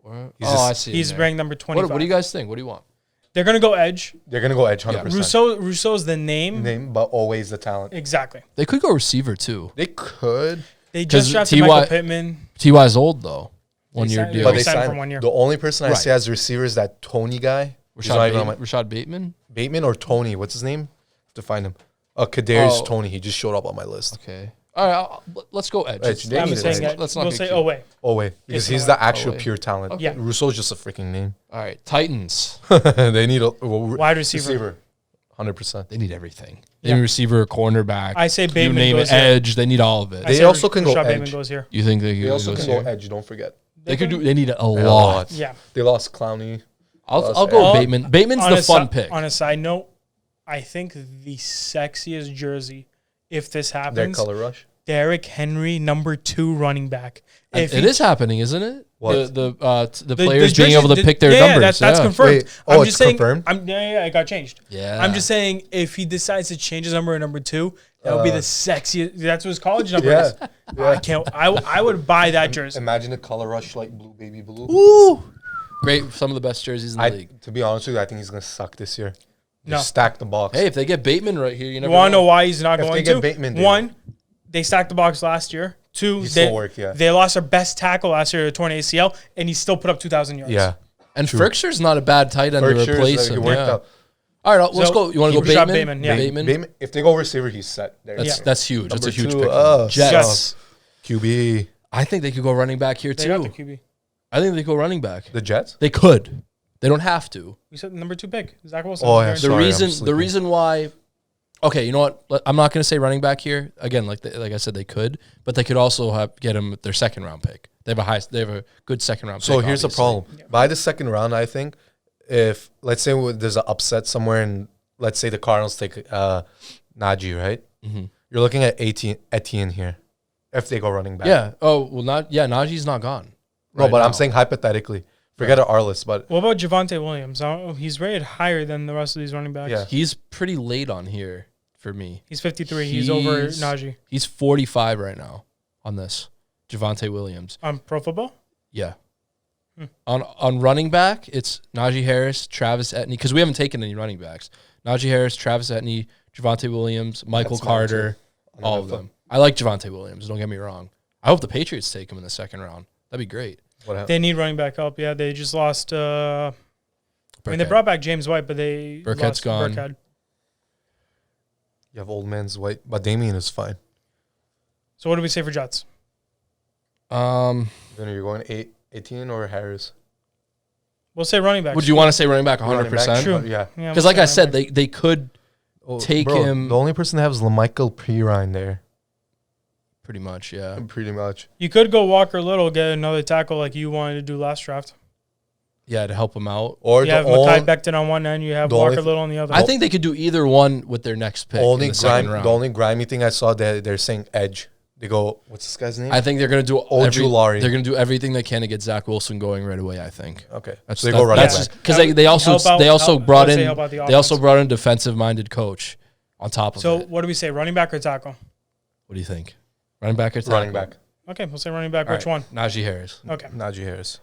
He's Oh, just- I see. him He's there. ranked number 25. What do you guys think? What do you want? They're gonna go edge. They're gonna go edge 100%. Rousseau's the name. But always the talent. Exactly. They could go receiver, too. They could, They 'Cause just drafted T.Y. Michael Pittman. T.Y.'s old, though. 1 year signed- deal. Yeah, but they signed signed for 1 year. The only person I Right. see as receiver is that Tony guy. He's not even on my- Rashad Bateman? Bateman or Tony. What's his name? Have to find him. Kadarius Oh. Tony. He just showed up on my list. Okay. All right, let's go edge. Edge. They I'm need saying edge. edge. Let's not We'll get say cute. Owe. Owe. Because Jason he's Owe. the actual Owe. pure talent. Okay. Yeah. Russo's just a freaking name. All right, Titans. They need a Wide receiver. 100%. They need everything. They Yeah. need receiver, cornerback. I say you Bateman name goes it, here. edge. They need all of it. I They say also can go Rashad Bateman edge. goes here. You think they They also go can here? go edge. Don't forget. They could do. They need a They have lot. Yeah. They lost Clowney. I'll go Oh, Bateman. Bateman's On the a fun si- pick. On a side note, I think the sexiest jersey, if this Their happens, color rush. Derrick Henry, number 2 running back. It is happening, isn't it? What? The players being able to pick their yeah, numbers. That's yeah. confirmed. Wait, oh, I'm just it's saying. confirmed? Yeah, it got changed. Yeah. I'm just saying, if he decides to change his number to number 2, that would be the sexiest. That's what his college number Yeah. is. I can't. I would buy that jersey. Imagine a color rush like blue, baby blue. Ooh. Great. Some of the best jerseys in the league. To be honest with you, I think he's gonna suck this year. No. Just stack the box. Hey, if they get Bateman right here, you You never want to know why he's not If going they get to? Bateman, dude. 1, they stacked the box last year. 2, He they, still worked, yeah. they lost their best tackle last year to torn ACL, and he still put up 2,000 yards. Yeah. And Ferkshire's not a bad tight end to Berkshire's, replace he him. worked Yeah. out. All right, let's So, go. You want to go Rashad Bateman? Bateman, yeah. Bateman. If they go receiver, he's set. There. That's huge. That's a huge pick. Jets. QB. I think they could go running back here They got the too. QB. I think they could go running back. The Jets. They could. They don't have to. We said the number 2 pick, Zach Wilson. Oh, yeah, Guaranteed. The Sorry, I'm reason sleeping. why. Okay, you know what? I'm not going to say running back here again. Like I said, they could, but they could also get him their second round pick. They have a good second round. So pick, here's the obviously. problem. By the second round, I think if let's say there's an upset somewhere, and let's say the Cardinals take Najee, right? Mm-hmm. You're looking at Etienne here, if they go running back. Yeah. Oh well, Najee's not gone. No, right but now. I'm saying hypothetically. Forget our list, but What about Javonte Williams? He's rated higher than the rest of these running backs. Yeah. He's pretty late on here for me. He's 53. He's over Najee. He's 45 right now on this. Javonte Williams. On Pro Football? Yeah. On running back, it's Najee Harris, Travis Etienne, because we haven't taken any running backs. Najee Harris, Travis Etienne, Javonte Williams, Michael That's mine Carter, too. all of them. I like Javonte Williams, don't get me wrong. I hope the Patriots take him in the second round. That'd be great. what happened? They need running back help. Yeah, they just lost. I mean, they Burkhead. brought back James White, but they Burkhead's lost gone. Burkhead. You have old man's White, but Damien is fine. So what do we say for Jets? Then are you going 18 or Harris? We'll say running back. Would you want to say running back 100%? Running back? True. Yeah. Yeah, Because we'll like say I said, running back. they could Oh, take bro, him The only person that has LaMichael Pirine there, pretty much, yeah. pretty much. You could go Walker Little, get another tackle like you wanted to do last draft. Yeah, to help him out. Or You the have only, Mekhi Becton on one end, you have the only Walker th- Little on the other. I think they could do either one with their next pick in the second round. the only grimy thing I saw that they're saying edge. They go, what's this guy's name? I think they're going to do Ojulari. They're going to do everything they can to get Zach Wilson going right away, I think. Okay, That's, so they go running back. because they also brought in a defensive minded coach on top of So it. what do we say, running back or tackle? What do you think? Running back or tackle? Running back. Okay, we'll say running back. All Which right, one? Najee Harris. Okay. Najee Harris.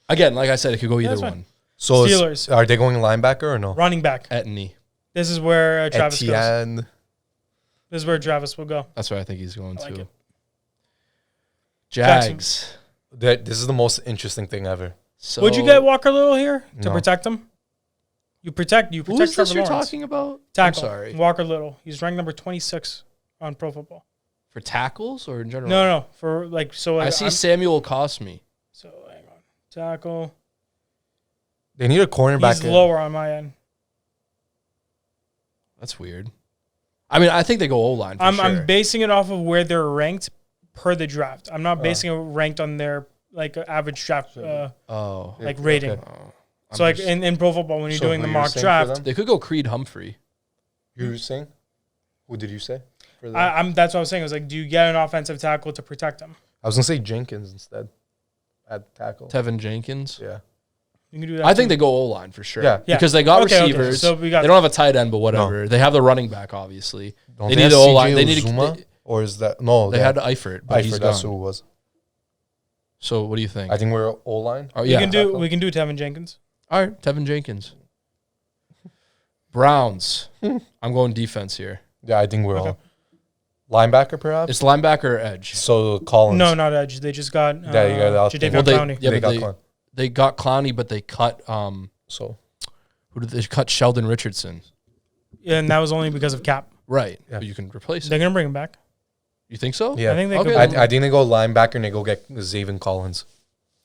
Again, like I said, it could go either that's fine. one. So Steelers. Are they going linebacker or no? Running back. Etienne. This is where Travis goes. Etienne. This is where Travis will go. That's where I think he's going I like to. it. Jags. This is the most interesting thing ever. So, Would you get Walker Little here to No. protect him? You protect who Trevor is this you're Lawrence. talking about? Tackle. I'm sorry. Walker Little. He's ranked number 26 on Pro Football. For tackles or in general? No. For like so. I see Samuel Cosme. So hang on. Tackle. They need a cornerback. He's lower on my end. That's weird. I mean, I think they go O-line for sure. I'm basing it off of where they're ranked per the draft. I'm not basing it ranked on their like average draft like rating. Okay. I'm So like just- in Pro Football when you're So doing who the you're mock saying for draft, them? they could go Creed Humphrey. You were saying? Who did you say? For them? I'm that's what I was saying. I was like, do you get an offensive tackle to protect him? I was gonna say Jenkins instead. At tackle. Tevin Jenkins. Yeah. You can do that. I think too. they go O-line for sure. Yeah. Yeah. Because they got Okay. receivers. So we got They don't have a tight end, but whatever. They have the running back, obviously. Don't They they need have the O-line. CJ They need Uzuma? to, Or is that no? they had Eifert, but he's Eifert, that's gone. who it was. So what do you think? I think we're O line. Oh, we yeah. can do tackle. we can do Tevin Jenkins. All right, Tevin Jenkins. Browns. I'm going defense here. Yeah, I think we're Okay. all linebacker perhaps. It's linebacker or edge. So Collins. No, not edge. They just got Yeah, you got out there. Jadeveon Well, Clowney. yeah, they but got Collins. they got Clowney, but they cut So who did they cut? Sheldon Richardson. And that was only because of cap. Right. Yeah. But you can replace They're it. gonna bring him back. You think so? yeah, I think they Okay. could. I think they go linebacker and they go get Zaven Collins.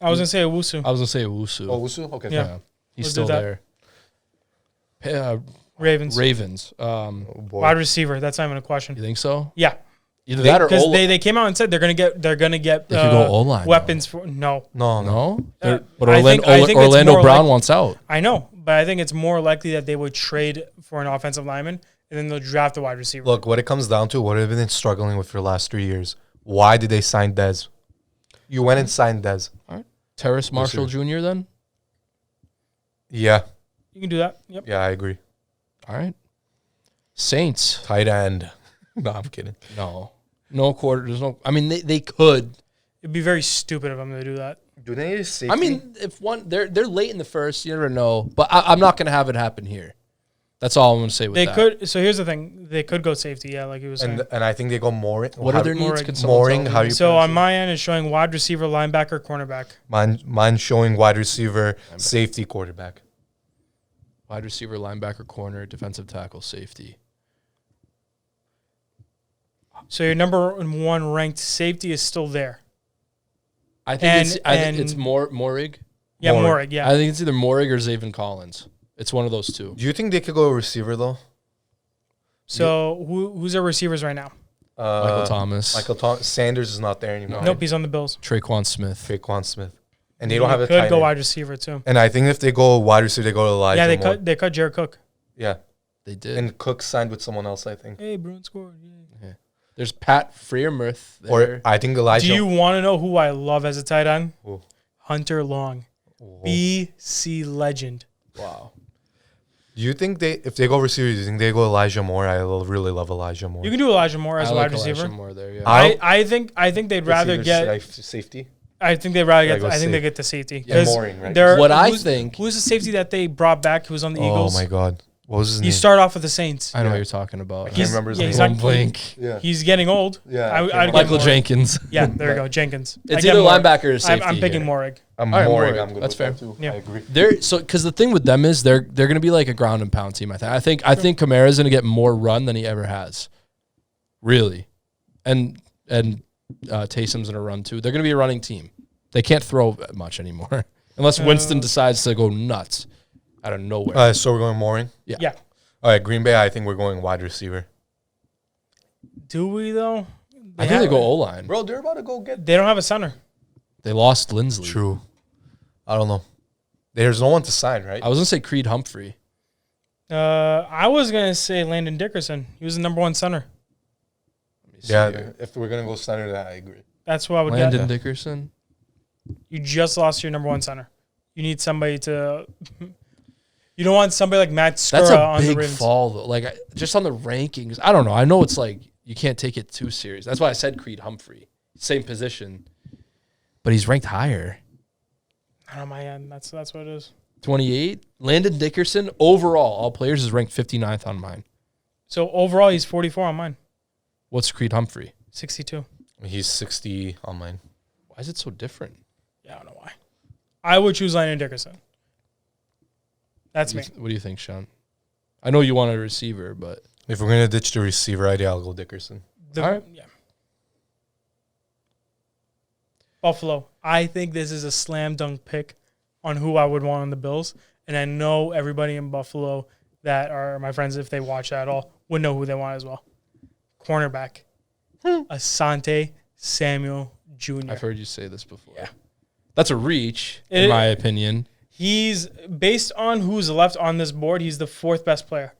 I was gonna say Owusu. I was gonna say Owusu. Wusu? Okay. Yeah. He's Let's still do that. there. Ravens. Ravens. Oh, boy. Wide receiver. That's not even a question. You think so? Yeah, Either that or because O-line. they came out and said they're gonna get They could go O-line, weapons for no. No. No, Uh, but I think it's Orlando more Brown like- wants out. I know, but I think it's more likely that they would trade for an offensive lineman and then they'll draft a wide receiver. Look, what it comes down to, what have they been struggling with for the last 3 years? Why did they sign Dez? You went and signed Dez. Terrace Marshall Jr. Then. Yeah. You can do that. Yep. Yeah, I agree. All right. Saints. Tight end. No, I'm kidding. No quarter. There's no. I mean, they could. It'd be very stupid of them to do that. Do they need safety? I mean, if one, they're late in the first. You never know. But I'm not gonna have it happen here. That's all I'm gonna say with They that. could. So here's the thing. They could go safety. Yeah, like he was saying. and I think they go Mooring. What are their Mooring- needs? Can someone Mooring, tell how me? you So pronounce on it? my end, it's showing wide receiver, linebacker, cornerback. Mine showing wide receiver, safety, quarterback. Wide receiver, linebacker, corner, defensive tackle, safety. So your number one ranked safety is still there. I think And- it's Morig. Yeah, Mooring. Morig. Yeah. I think it's either Morig or Zaven Collins. It's one of those two. Do you think they could go receiver though? So who's their receivers right now? Michael Thomas, Michael Thomas. Sanders is not there anymore. Nope, he's on the Bills. Traquan Smith. Traquan Smith. And they don't have a could tight go end. wide receiver too. And I think if they go wide receiver, they go to Elijah Yeah, Moore. they cut Jared Cook. Yeah. They did. And Cook signed with someone else, I think. Hey, Bruin scored. Yeah. There's Pat Freiermuth there. Or I think Elijah. Do you want to know who I love as a tight end? Who? Hunter Long, Whoa. BC legend. Wow. Do you think if they go receiver, do you think they go Elijah Moore? I really love Elijah Moore. You can do Elijah Moore as I a like wide receiver. Elijah Moore there, yeah. I think they'd rather Receiver get. safety. I think they'd rather get. Like I think safe. they get the safety. Yeah, 'Cause Mooring, right? they're- What I who's- think- Who's the safety that they brought back? Who was on the Eagles? Oh my God, what was his He name? started off with the Saints. I know what you're talking about. I can't remember his name. he's One not- blink. Yeah. He's getting old. Yeah, I I'd can't get remember. Michael Moore. Jenkins. Yeah, there we go. Jenkins. It's I get either Moore. linebacker or safety. I'm picking here. Morrig. I'm All right, Mooring. Mooring. I'm good That's with fair. that too. Yeah. I agree. They're so because the thing with them is they're going to be like a ground and pound team. I think Kamara's going to get more run than he ever has, really, and Taysom's going to run too. They're going to be a running team. They can't throw much anymore unless Winston decides to go nuts out of nowhere. So we're going Mooring. Yeah. All right, Green Bay. I think we're going wide receiver. Do we though? I think they go O line. Bro, they're about to go get. They don't have a center. They lost Lindsley. True. I don't know. There's no one to sign, right? I was going to say Creed Humphrey. I was gonna say Landon Dickerson. He was the number one center. Let me see Yeah, here. if we're gonna go center, that I agree. That's what I would Landon get. Dickerson. You just lost your number one center. You need somebody to. You don't want somebody like Matt That's Skura a on the big Ravens. fall though. Like just on the rankings, I don't know. I know it's like you can't take it too serious. That's why I said Creed Humphrey, same position, but he's ranked higher. Not on my end. That's what it is. 28. Landon Dickerson overall, all players is ranked 59th on mine. So overall, he's 44 on mine. What's Creed Humphrey? 62. He's 60 on mine. Why is it so different? Yeah, I don't know why. I would choose Landon Dickerson. That's me. What do you think, Sean? I know you want a receiver, but If we're gonna ditch the receiver idea, I'll go Dickerson. The- All right. Yeah. Buffalo. I think this is a slam dunk pick on who I would want on the Bills. And I know everybody in Buffalo that are my friends, if they watch that at all, would know who they want as well. Cornerback. Asante Samuel Jr. I've heard you say this before. Yeah. That's a reach, in my opinion. He's, based on who's left on this board, he's the fourth best player.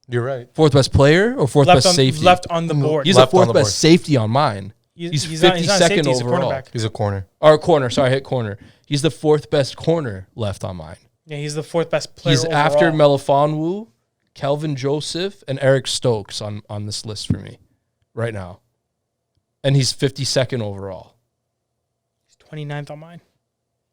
You're right. Fourth best player or fourth best safety? Left on the board. He's Left the on fourth the best board. safety on mine. He's not 52nd safety, he's a overall. cornerback. He's a corner. Or corner. Sorry, I hit corner. He's the fourth best corner left on mine. Yeah, he's the fourth best player He's overall. after Melifonwu, Kelvin Joseph, and Eric Stokes on this list for me right now. And he's 52nd overall. He's 29th on mine.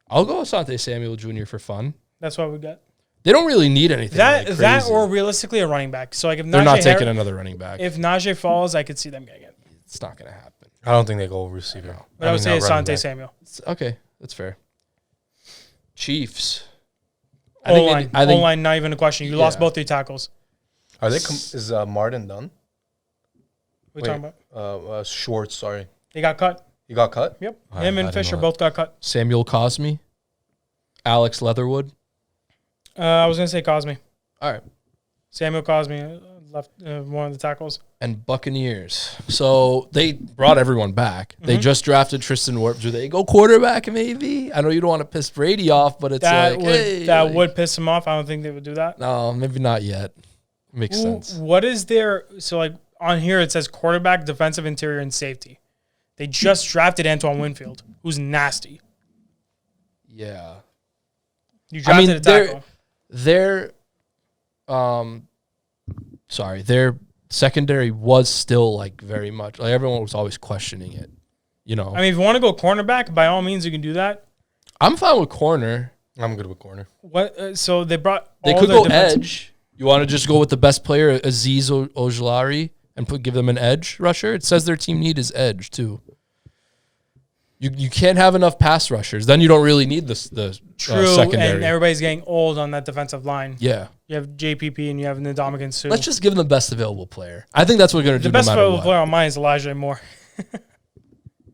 I'll go Asante Samuel Jr. for fun. That's what we got. They don't really need anything. That like that crazy. or realistically a running back. So like if They're not Najee taking Har- another running back. if Najee falls, I could see them getting it. It's not going to happen. I don't think they go receiver. But I would say not running Asante back. Samuel. Okay, that's fair. Chiefs. O-line. I think O-line, not even a question. You lost Yeah. both your tackles. Are they? Is Martin done? What are you talking about? Schwartz. Sorry, They got cut. he got cut. Yep. I Him and didn't Fisher know that. both got cut. Samuel Cosme, Alex Leatherwood. I was going to say Cosme. All right. Samuel Cosme left one of the tackles. And Buccaneers. So they brought everyone back. They just drafted Tristan Wirfs. Do they go quarterback maybe? I know you don't want to piss Brady off, but it's That like, would hey, that like- would piss him off. I don't think they would do that. No, maybe not yet. Makes sense. What is their so like on here it says quarterback, defensive interior, and safety. They just drafted Antoine Winfield, who's nasty. Yeah. You drafted a they're- tackle. Their their secondary was still like very much like everyone was always questioning it. You know. I mean, if you want to go cornerback, by all means, you can do that. I'm fine with corner. I'm good with corner. What? So they brought. They all could their go defensive- edge. You want to just go with the best player, Aziz Ojulari, and give them an edge rusher? It says their team need is edge too. You can't have enough pass rushers. Then you don't really need the True, secondary. and everybody's getting old on that defensive line. Yeah. You have JPP and you have Ndamukong Suh. Let's just give them the best available player. I think that's what we're going to do the best no matter available what. player on mine is Elijah Moore.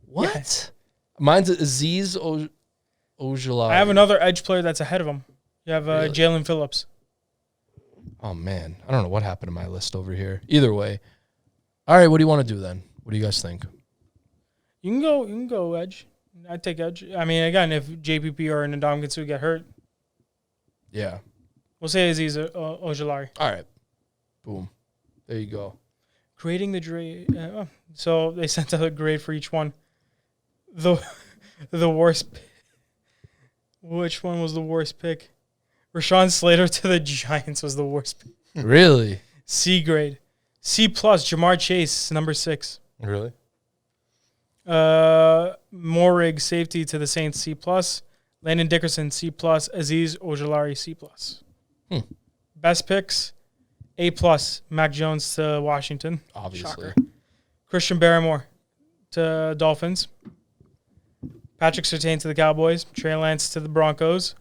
What? Mine's Aziz Ojulari. I have another edge player that's ahead of him. You have Really? Jalen Phillips. Oh, man. I don't know what happened to my list over here. Either way. All right, what do you want to do then? What do you guys think? You can go edge. I'd take edge. I mean, again, if JPP or Ndamukong Suh get hurt, Yeah. we'll say Aziz Ojulari. All right. Boom. There you go. Grading the grade. So they sent out a grade for each one. The worst. Which one was the worst pick? Rashawn Slater to the Giants was the worst pick. Really? C grade. C plus. Jamar Chase, number 6. Really? Morig, safety to the Saints, C plus. Landon Dickerson, C plus. Aziz Ojolari, C plus. Best picks, A plus. Mac Jones to Washington. Obviously. Shocker. Christian Barrymore to Dolphins. Patrick Surtain to the Cowboys. Trey Lance to the Broncos.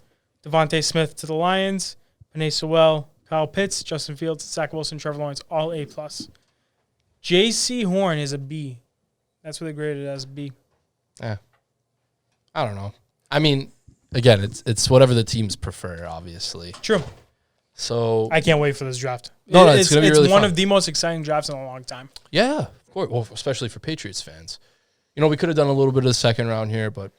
Devontae Smith to the Lions. Penei Sewell, Kyle Pitts, Justin Fields, Zach Wilson, Trevor Lawrence, all A plus. J.C. Horn is a B. That's what they graded as B. I don't know. I mean, again, it's whatever the teams prefer, obviously. True. So I can't wait for this draft. No, it's going to be really one fun. of the most exciting drafts in a long time. Yeah, of course. Well, especially for Patriots fans. You know, we could have done a little bit of the second round here, but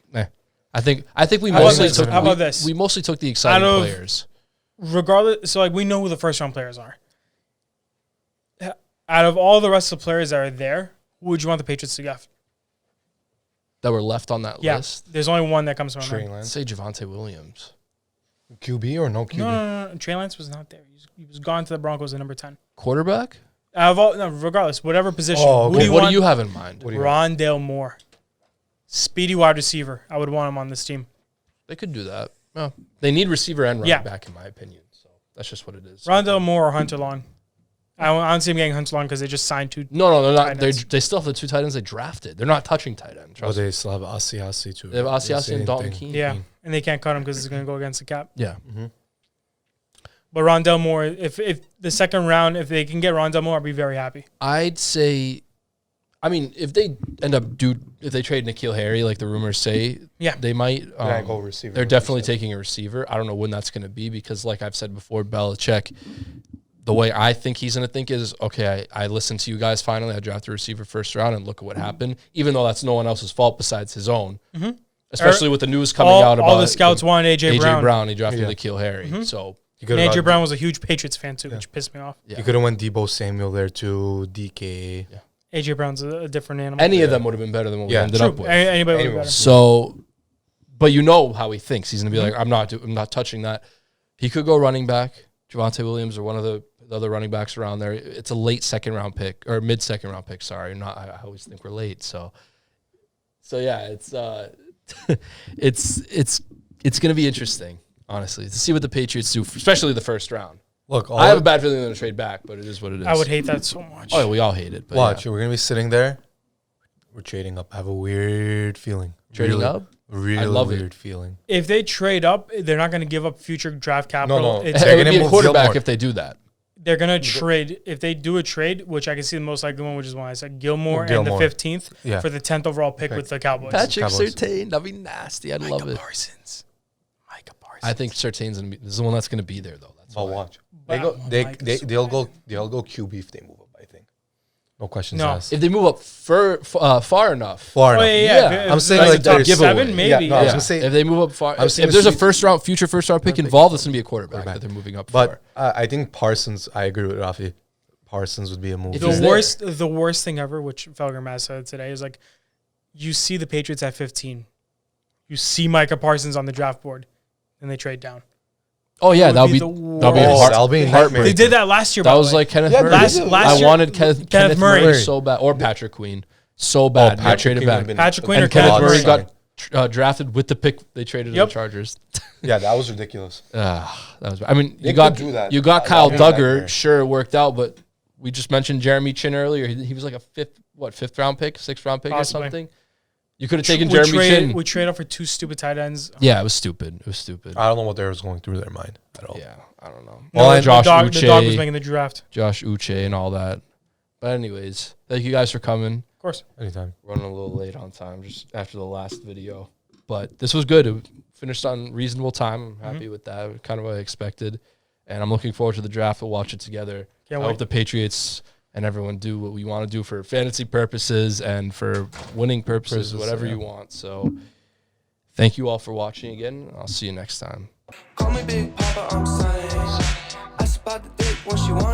I think we mostly took. How about this? We mostly took the exciting players. Regardless, so like we know who the first round players are. Out of all the rest of the players that are there, who would you want the Patriots to get? That were left on that list. There's only one that comes to my Trey mind. Lance. Say Javonte Williams. QB or no QB? No. Trey Lance was not there. He was gone to the Broncos at number 10. Quarterback? Regardless, whatever position. Oh, Who What do you have in mind? Rondale Moore. Speedy wide receiver. I would want him on this team. They could do that. Well, they need receiver and running back, in my opinion. So that's just what it is. Rondale Moore or Hunter Long. I don't see him getting Hunter Long because they just signed 2. No, they're not. tight ends. They still have the 2 tight ends they drafted. They're not touching tight end. But Trust me. they still have Asiasi too. They have Asiasi and Dalton Keene. Yeah, and they can't cut him because it's going to go against the cap. Yeah. But Rondale Moore, if the second round, if they can get Rondale Moore, I'd be very happy. I'd say, I mean, if they if they trade N'Keal Harry, like the rumors say, they might. Go receiver. They're definitely taking a receiver. I don't know when that's going to be because, like I've said before, Belichick, the way I think he's going to think is, okay, I listened to you guys finally. I drafted a receiver first round, and look at what happened. Even though that's no one else's fault besides his own. Especially with the news coming out about all the scouts wanted A.J. Brown. He drafted N'Keal Harry. So And A.J. Brown was a huge Patriots fan too, which pissed me off. You could have went Debo Samuel there too, DK. Yeah. A.J. Brown's a different animal. Any of them would have been better than what we ended up with. Anybody would be better. So, but you know how he thinks. He's going to be like, I'm not touching that. He could go running back, Javonte Williams or one of the other running backs around there. It's a late second round pick or mid second round pick. Sorry, I always think we're late. So yeah, it's it's going to be interesting, honestly, to see what the Patriots do, especially the first round. Look, I have a bad feeling they're going to trade back, but it is what it is. I would hate that so much. Oh, we all hate it. But watch, we're going to be sitting there. We're trading up. I have a weird feeling. Trading up? Really I love weird it. feeling. If they trade up, they're not going to give up future draft capital. No. It They're would gonna be a move quarterback Gilmore. if they do that. They're going to trade. If they do a trade, which I can see the most likely one, which is why I said Gilmore and the 15th for the 10th overall pick with the Cowboys. Patrick Surtain, that'd be nasty. I'd love it. Micah Parsons. I think Surtain's gonna be. This is the one that's gonna be there though. That's I'll why. watch. They'll go QB if they move up. I think. No questions asked. If they move up far enough. Far enough. Yeah. I'm saying like like top there's 7, maybe. I was gonna say if they move up far, if saying there's a the future first round pick involved, it's gonna be a quarterback that they're moving up for. But I think Parsons. I agree with Raffi. Parsons would be a move. The worst thing ever, which Felger Mass said today, is like you see the Patriots at 15, you see Micah Parsons on the draft board, and they trade down. Oh yeah, that'll be heartbreaking. They did that last year. That was like Kenneth Murray. Last I year, wanted Kenneth Murray Murray so bad, or Patrick Queen so bad. They traded back. Patrick Queen or And Kenneth Murray Murray got drafted with the pick they traded to the Chargers. Yeah, that was ridiculous. That was. I mean, They you got could do that. you got Kyle Duggar. Sure, it worked out, but we just mentioned Jeremy Chin earlier. He was like a fifth round pick, sixth round pick, Possibly. or something. You could have taken Jeremy Chin. We traded up for 2 stupid tight ends. Yeah, it was stupid. I don't know what they was going through their mind at all. Yeah, I don't know. Well, Josh the dog Uche, was making the draft. Josh Uche and all that. But anyways, thank you guys for coming. Of course. Anytime. Running a little late on time just after the last video. But this was good. It finished on reasonable time. I'm happy with that. Kind of what I expected. And I'm looking forward to the draft. We'll watch it together. I hope the Patriots and everyone do what we want to do for fantasy purposes and for winning purposes, whatever you want. So thank you all for watching again. I'll see you next time. Call me Big Papa, I'm saying. I spot the dick when she wants